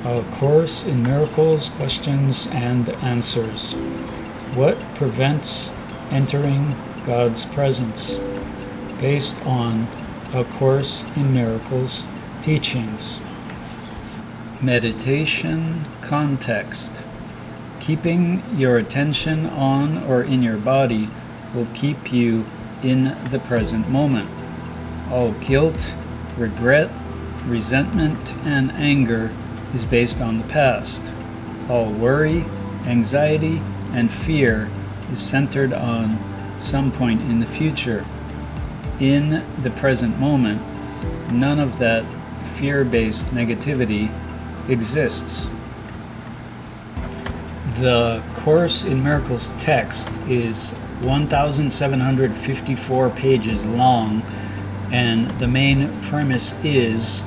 A Course in Miracles, Questions and Answers. What prevents entering God's presence? Based on A Course in Miracles teachings. Meditation context. Keeping your attention on or in your body will keep you in the present moment. All guilt, regret, resentment, and anger is based on the past. All worry, anxiety, and fear is centered on some point in the future. In the present moment, none of that fear-based negativity exists. The Course in Miracles text is 1,754 pages long, and the main premise is: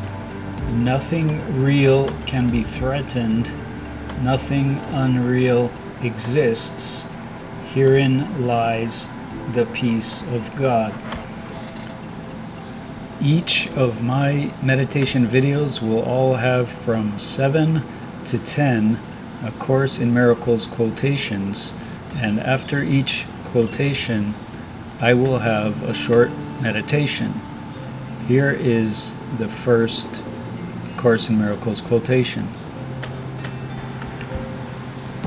nothing real can be threatened, nothing unreal exists. Herein lies the peace of God. Each of my meditation videos will all have from 7 to 10 A Course in Miracles quotations, and after each quotation I will have a short meditation. Here is the first Course in Miracles quotation.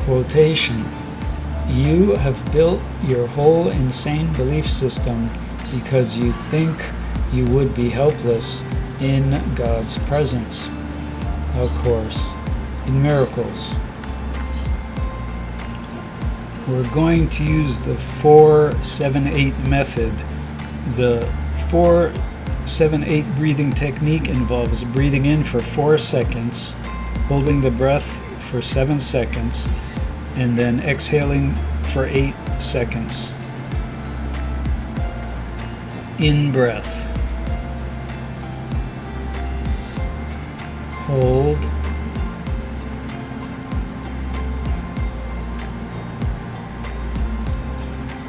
Quotation: You have built your whole insane belief system because you think you would be helpless in God's presence. A Course in Miracles. We're going to use the 4-7-8 method. The 4-7-8 breathing technique involves breathing in for 4 seconds, holding the breath for 7 seconds, and then exhaling for 8 seconds. In breath. Hold.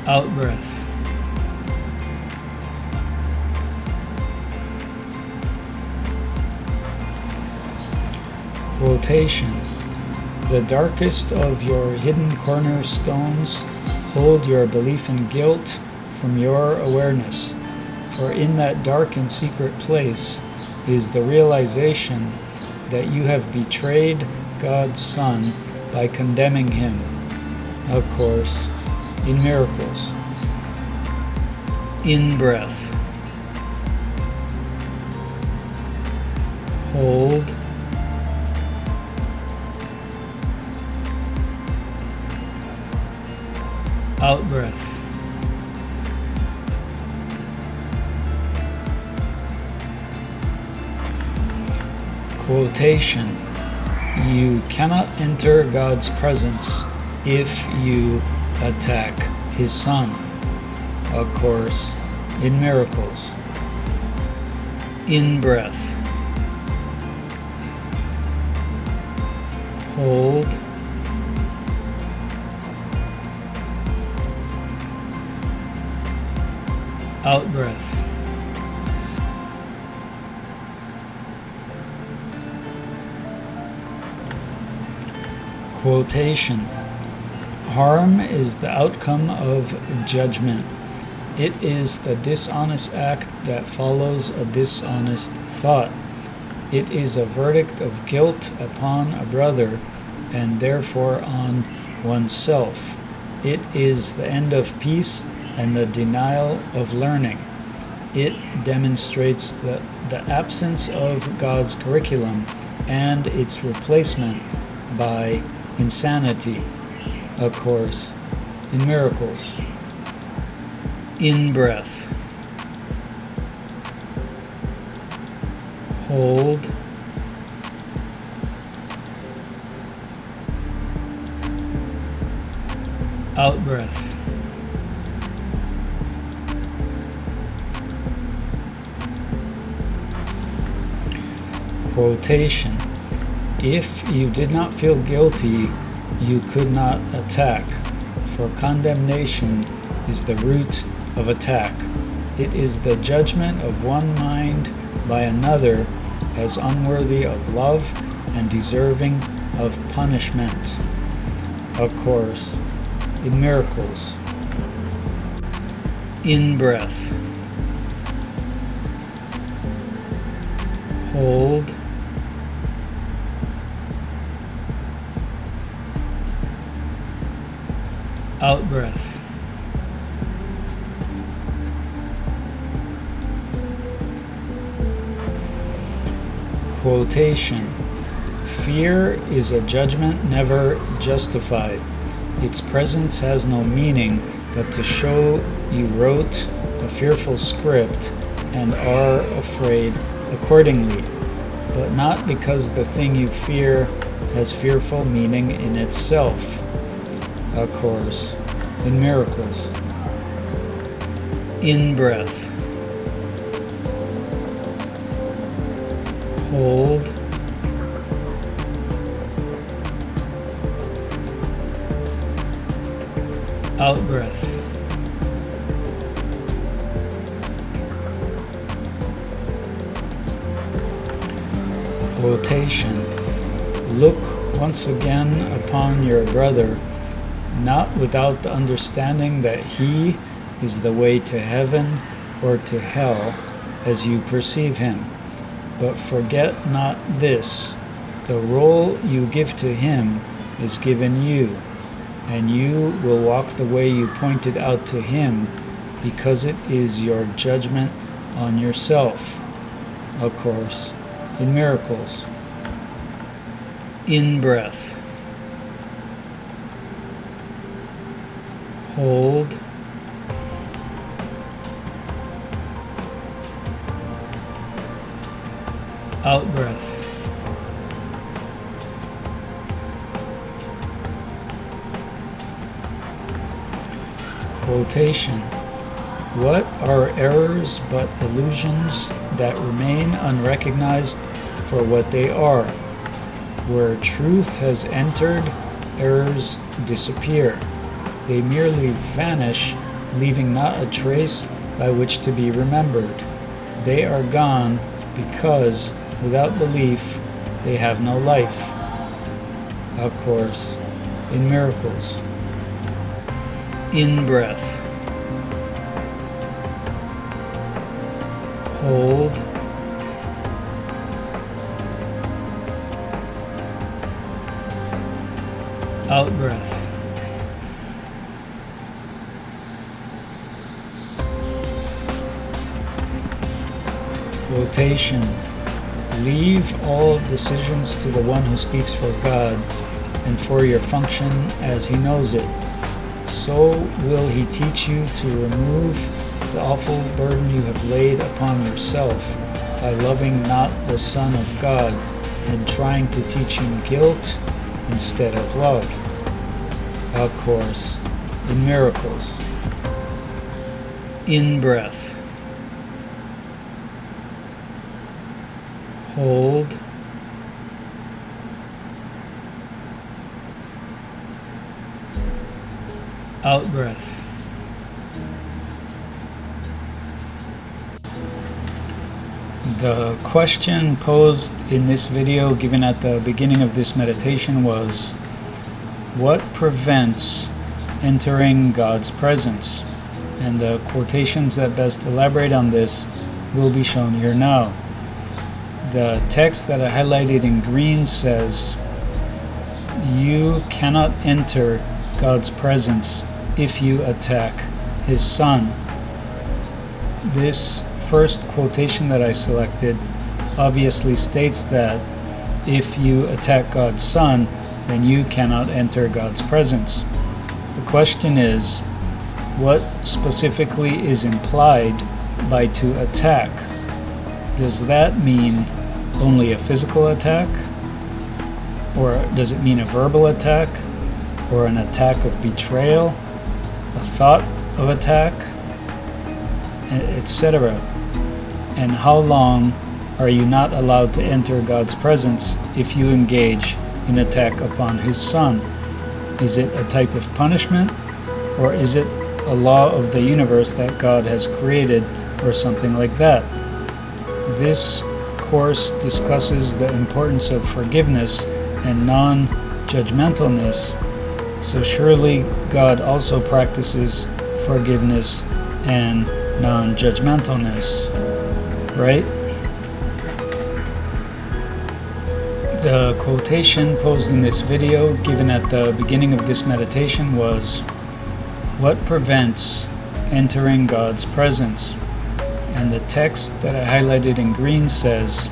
Out breath. Quotation: The darkest of your hidden cornerstones hold your belief in guilt from your awareness, for in that dark and secret place is the realization that you have betrayed God's Son by condemning Him. A Course in Miracles. In breath. Hold. Out breath. Quotation: You cannot enter God's presence if you attack His Son. A Course in Miracles. In breath. Hold. Out breath. Quotation: Harm is the outcome of judgment. It is the dishonest act that follows a dishonest thought. It is a verdict of guilt upon a brother, and therefore on oneself. It is the end of peace and the denial of learning. It demonstrates the absence of God's curriculum and its replacement by insanity. A Course in Miracles. In breath. Hold. Out breath. Quotation: If you did not feel guilty, you could not attack, for condemnation is the root of attack. It is the judgment of one mind by another as unworthy of love and deserving of punishment. Of course, in miracles. In-breath. Hold. Out-breath. Quotation. Fear is a judgment never justified. Its presence has no meaning but to show you wrote a fearful script and are afraid accordingly, but not because the thing you fear has fearful meaning in itself. A course in miracles. In-breath. Hold. Out-breath. Quotation. Look once again upon your brother, not without the understanding that he is the way to heaven or to hell as you perceive him. But forget not this, the role you give to him is given you, and you will walk the way you pointed out to him, because it is your judgment on yourself. Of course, in miracles. In-breath. Hold. Out-breath. Quotation. What are errors but illusions that remain unrecognized for what they are? Where truth has entered, errors disappear. They merely vanish, leaving not a trace by which to be remembered. They are gone because, without belief, they have no life. Of course, in miracles. In-breath. Hold. Out-breath. Quotation. Leave all decisions to the one who speaks for God and for your function as he knows it. So will he teach you to remove the awful burden you have laid upon yourself by loving not the Son of God and trying to teach him guilt instead of love. Of course, in miracles. In-breath. Hold. Out-breath. The question posed in this video given at the beginning of this meditation was, what prevents entering God's presence? And the quotations that best elaborate on this will be shown here now. The text that I highlighted in green says, you cannot enter God's presence if you attack his Son. This first quotation that I selected obviously states that if you attack God's Son, then you cannot enter God's presence. The question is, what specifically is implied by to attack? Does that mean only a physical attack? Or does it mean a verbal attack? Or an attack of betrayal? A thought of attack? Etc. And how long are you not allowed to enter God's presence if you engage in attack upon his Son? Is it a type of punishment, or is it a law of the universe that God has created, or something like that? This course discusses the importance of forgiveness and non-judgmentalness, so surely God also practices forgiveness and non-judgmentalness, right? The quotation posed in this video, given at the beginning of this meditation, was, "What prevents entering God's presence?" And the text that I highlighted in green says,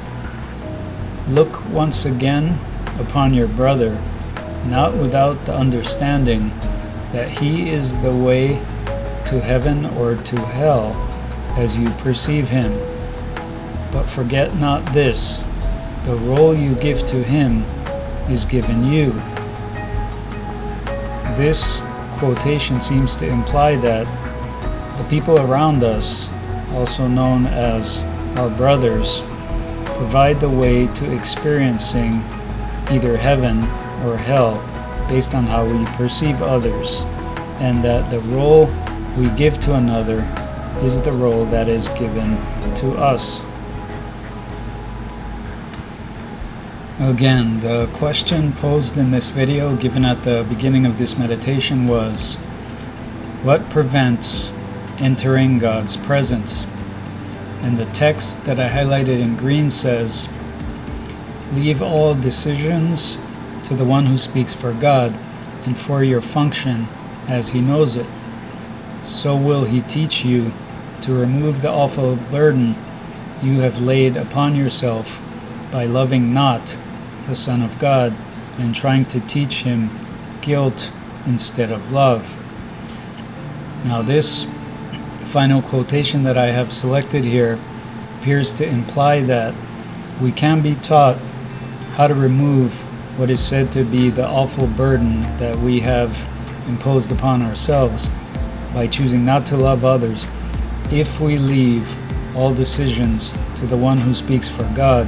"Look once again upon your brother, not without the understanding that he is the way to heaven or to hell as you perceive him. But forget not this, the role you give to him is given you." This quotation seems to imply that the people around us, also known as our brothers, provide the way to experiencing either heaven or hell based on how we perceive others, and that the role we give to another is the role that is given to us. Again, the question posed in this video, given at the beginning of this meditation, was, what prevents entering God's presence? And the text that I highlighted in green says, "Leave all decisions to the one who speaks for God and for your function as he knows it. So will he teach you to remove the awful burden you have laid upon yourself by loving not the Son of God and trying to teach him guilt instead of love." Now this final quotation that I have selected here appears to imply that we can be taught how to remove what is said to be the awful burden that we have imposed upon ourselves by choosing not to love others if we leave all decisions to the one who speaks for God,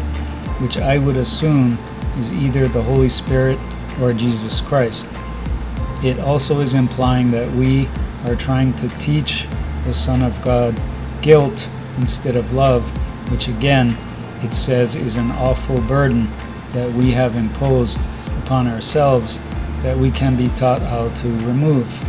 which I would assume is either the Holy Spirit or Jesus Christ. It also is implying that we are trying to teach the Son of God guilt instead of love, which again, it says is an awful burden that we have imposed upon ourselves that we can be taught how to remove.